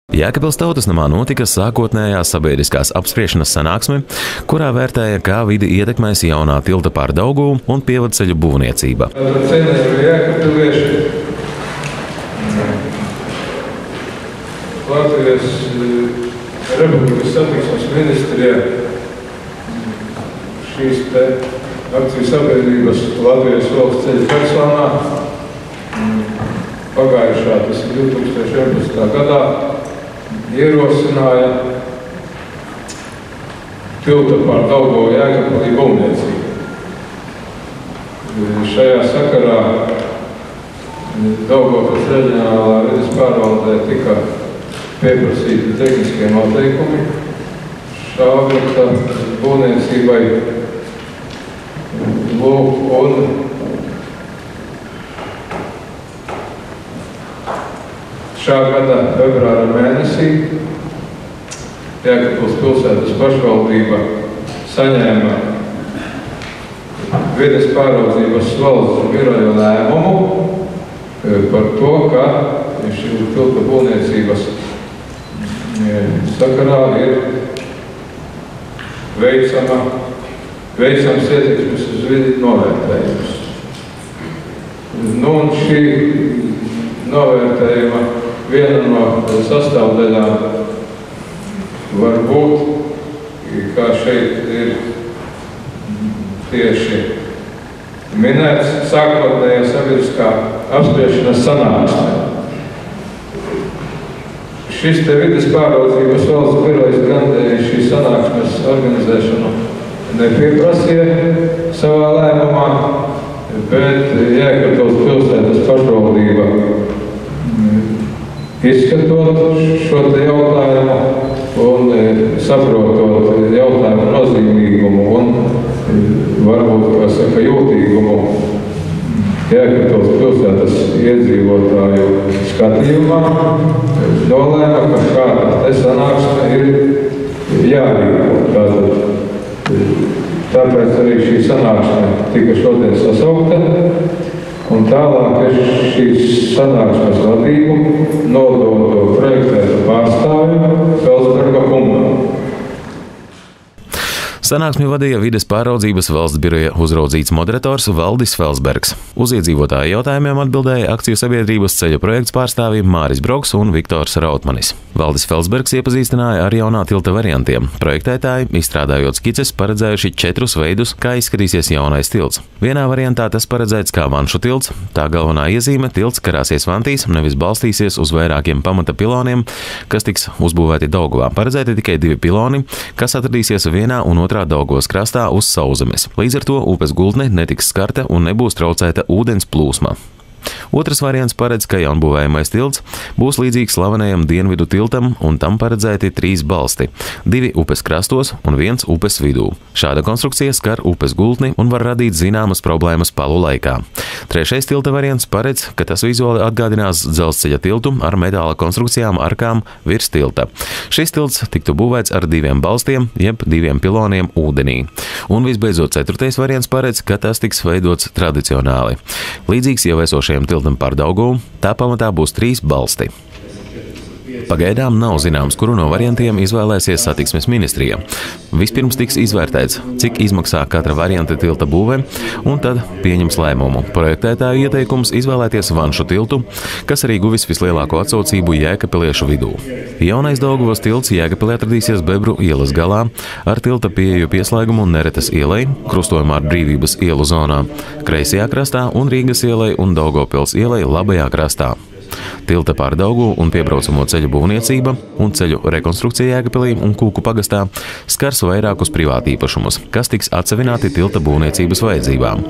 Jēkabpils Tautas namā notika sākotnējā sabiedriskās apspriešanas sanāksme, kurā vērtēja, kā vidi ietekmēs jaunā tilta pār Daugavu un pievadceļu būvniecība. Cienījamie jēkabpilieši, Latvijas Republikas satiksmes ministrijā šīs te akciju sabiedrības Latvijas valsts ceļu personā pagājušā, tas ir 2011. gadā, ierosināja tilta pār Daugavu Jēkabpilī būvniecību. Šajā sakarā Daugavpils reģionālā vides pārvaldē tika pieprasīti tehniskie noteikumi šā objekta būvniecībai. Un šā gada februāra mēnesī Jēkabpils pilsētas pašvaldība saņēma vides pāraudzības valsts biroja lēmumu par to, ka šī tilta būvniecības sakarā ir veicams ietekmes uz vidi novērtējums. Un šī novērtējuma viena no sastāvdaļām var būt, kā šeit ir tieši minēts, sākotnējā sabiedriskā apspriešanas sanāksmē. Šis te vides pāraudzības valsts birojs gan šīs sanāksmes organizēšanu nepieprasīja savā lēmumā, bet Jēkabpils pilsētas pašvaldība izskatot šo te jautājumu un saprotot jautājumu nozīmīgumu un varbūt, kā saka, jūtīgumu Jēkabpils pilsētas iedzīvotāju skatījumā, nolēma, ka šāda te sanāksme ir jārīko. Tāpēc arī šī sanāksme tika šodien sasaukta. Un tālāk šīs sanāksmes vadību nodotu projektēta pārstāvju Felsberga kungam. Sanāksmi vadīja vides pāraudzības valsts biroja uzraudzīts moderators Valdis Felsbergs. Uz iedzīvotāju jautājumiem atbildēja akciju sabiedrības ceļu projekts pārstāvji Māris Broks un Viktors Rautmanis. Valdis Felsbergs iepazīstināja ar jaunā tilta variantiem. Projektētāji, izstrādājot skices, paredzējuši 4 veidus, kā izskatīsies jaunais tilts. Vienā variantā tas paredzēts kā vanšu tilts. Tā galvenā iezīme - tilts karāsies vantīs, nevis balstīsies uz vairākiem pamata piloniem, kas tiks uzbūvēti Daugavā. Paredzēti tikai 2 piloni, kas atradīsies vienā un otrā Daugavas krastā uz sauszemes. Līdz ar to upes gultne netiks skarta un nebūs traucēta ūdens plūsma. Otrs variants paredz, ka jaunbūvējamais tilts būs līdzīgs slavenajam dienvidu tiltam un tam paredzēti 3 balsti - 2 upes krastos un 1 upes vidū. Šāda konstrukcija skar upes gultni un var radīt zināmas problēmas palu laikā. Trešais tilta variants paredz, ka tas vizuāli atgādinās dzelzceļa tiltu ar metāla konstrukcijām arkām virs tilta. Šis tilts tiktu būvēts ar 2 balstiem, jeb 2 piloniem ūdenī. Un visbeidzot, 4. variants paredz, ka tas tiks veidots tradicionāli. Līdzīgs jau esošajam tiltam pār Daugavu, tā pamatā būs 3 balsti. Pagaidām nav zināms, kuru no variantiem izvēlēsies satiksmes ministrija. Vispirms tiks izvērtēts, cik izmaksā katra varianta tilta būve, un tad pieņems lēmumu. Projektētāju ieteikums izvēlēties vanšu tiltu, kas arī guvis vislielāko atsaucību jēkabpiliešu vidū. Jaunais Daugavas tilts Jēkabpilī atradīsies Bebru ielas galā, ar tilta pieeju pieslēgumu Neretas ielai, krustojumā ar Brīvības ielu zonā, kreisajā krastā un Rīgas ielai un Daugavpils ielai labajā krastā. Tilta pār Daugavu un piebraucamo ceļu būvniecība un ceļu rekonstrukcija Jēkabpilī un Kūku pagastā skars vairākus privātīpašumus, kas tiks atsevināti tilta būvniecības vajadzībām.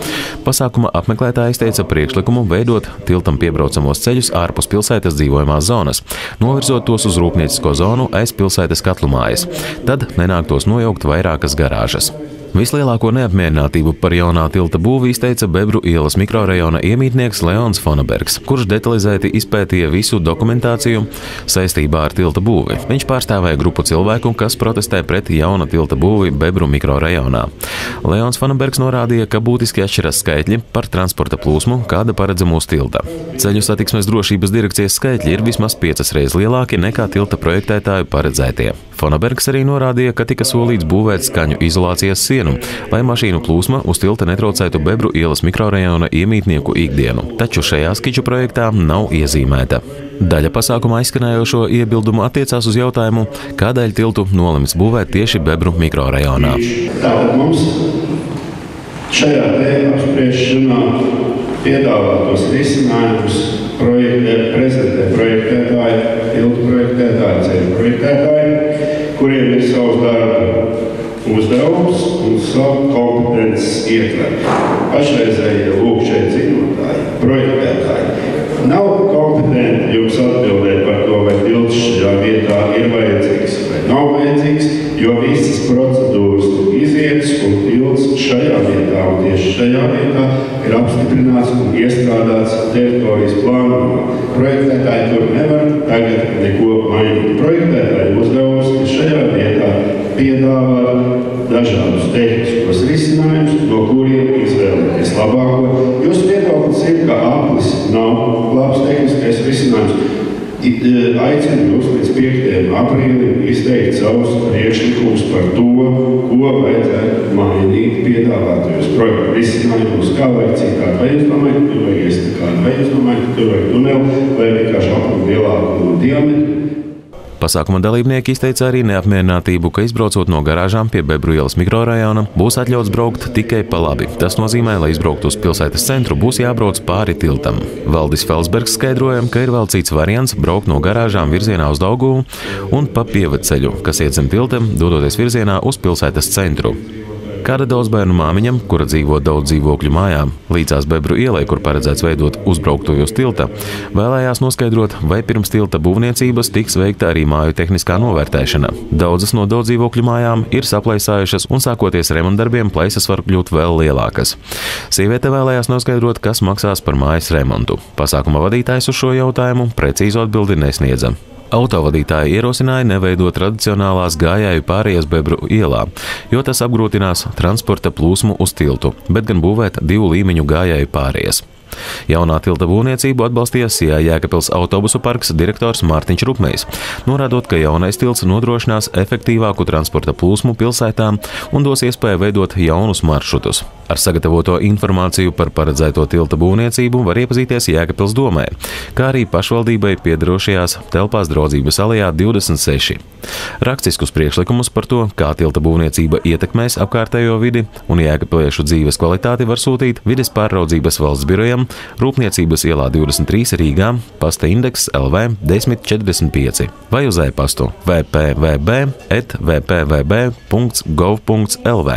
Pasākuma apmeklētāji izteica priekšlikumu veidot tiltam piebraucamos ceļus ārpus pilsētas dzīvojamās zonas, novirzot tos uz rūpniecisko zonu aiz pilsētas katlumājas. Tad nenāktos nojaukt vairākas garāžas. Vislielāko neapmierinātību par jaunā tilta būvi izteica Bebru ielas mikrorajona iemītnieks Leons Fonabergs, kurš detalizēti izpētīja visu dokumentāciju saistībā ar tilta būvi. Viņš pārstāvēja grupu cilvēku, kas protestē pret jauna tilta būvi Bebru mikrorajonā. Leons Fonabergs norādīja, ka būtiski atšķiras skaitļi par transporta plūsmu, kāda paredzama uz tilta. Ceļu satiksmes drošības direkcijas skaitļi ir vismaz 5 reizes lielāki nekā tilta projektētāju paredzētie. Fonabergs arī norādīja, ka tika solīts būvēt skaņu izolācijas sienu, lai mašīnu plūsma uz tilta netraucētu Bebru ielas mikrorajona iemītnieku ikdienu, taču šajā skiču projektā nav iezīmēta. Daļa pasākuma izskanējošo iebildumu attiecās uz jautājumu, kādēļ tiltu nolemts būvēt tieši Bebru mikrorajonā. Tātad mums šajā apspriešanā piedāvātos risinājumus prezentē projektētāji, tiltu projektētāji, ceļu projektētāji, kuriem ir savs darba uzdevums un savu kompetences ietver. Pašreizējie lūk šeit zinotāji, projektētāji nav kompetenti jums atbildēt par to, vai tilts šajā vietā ir vajadzīgs vai nav vajadzīgs, jo visas procedūras izietas un tilts šajā vietā un tieši šajā vietā ir apstiprināts un iestrādāts teritorijas plānumā. Projektētāji tur nevar tagad neko mainīt. Projektētāji uzdevums ir šajā vietā piedāvāt dažādus tehniskos risinājumus, no kuriem izvēlēties labāko. Jūsu viedoklis ir, ka aplis nav labs tehniskais risinājums. Aicinu jūs līdz 5. aprīlim izteikt savus priekšlikumus par to, ko vajadzētu mainīt piedāvātajos projektu risinājumus, kā vajag citādi. Vai jūs domājat, ka tur vajag iestakādi, vai jūs domājat, ka tur vajag tuneli, vai vienkārši apli lielāku diametru? Pasākuma dalībnieki izteica arī neapmierinātību, ka izbraucot no garāžām pie Bebru ielas mikrorajona, būs atļauts braukt tikai pa labi. Tas nozīmē, lai izbrauktu uz pilsētas centru, būs jābrauc pāri tiltam. Valdis Felsbergs skaidroja, ka ir vēl cits variants braukt no garāžām virzienā uz Dauguvu un pa pievedceļu, kas iet zem tiltam, dodoties virzienā uz pilsētas centru. Kāda daudzbērnu māmiņam, kura dzīvo daudz dzīvokļu mājām, līdzās Bebru ielai, kur paredzēts veidot uzbrauktuvi uz tilta, vēlējās noskaidrot, vai pirms tilta būvniecības tiks veikta arī māju tehniskā novērtēšana. Daudzas no daudz dzīvokļu mājām ir saplaisājušas un sākoties remontdarbiem, plaisas var kļūt vēl lielākas. Sieviete vēlējās noskaidrot, kas maksās par mājas remontu. Pasākuma vadītājs uz šo jautājumu precīzu atbildi nesniedza. Autovadītāji ierosināja neveidot tradicionālās gājēju pārējas Bebru ielā, jo tas apgrūtinās transporta plūsmu uz tiltu, bet gan būvēt 2 līmeņu gājēju pārējas. Jaunā tilta būvniecību atbalstīja Sijā Jēkabpils autobusu parks direktors Mārtiņš Rupmejs, norādot, ka jaunais tilts nodrošinās efektīvāku transporta plūsmu pilsētām un dos iespēju veidot jaunus maršrutus. Ar sagatavoto informāciju par paredzēto tilta būvniecību var iepazīties Jēkabpils domē, kā arī pašvaldībai piederošajās telpās Draudzības alejā 26. Rakstiskus priekšlikumus par to, kā tilta būvniecība ietekmēs apkārtējo vidi un jēkabpiliešu dzīves kvalitāti, var sūtīt Vides pārraudzības valsts birojam, Rūpniecības ielā 23 Rīgā, pasta indeks LV 1045 vai uz e-pastu vpvb@vpvb.gov.lv.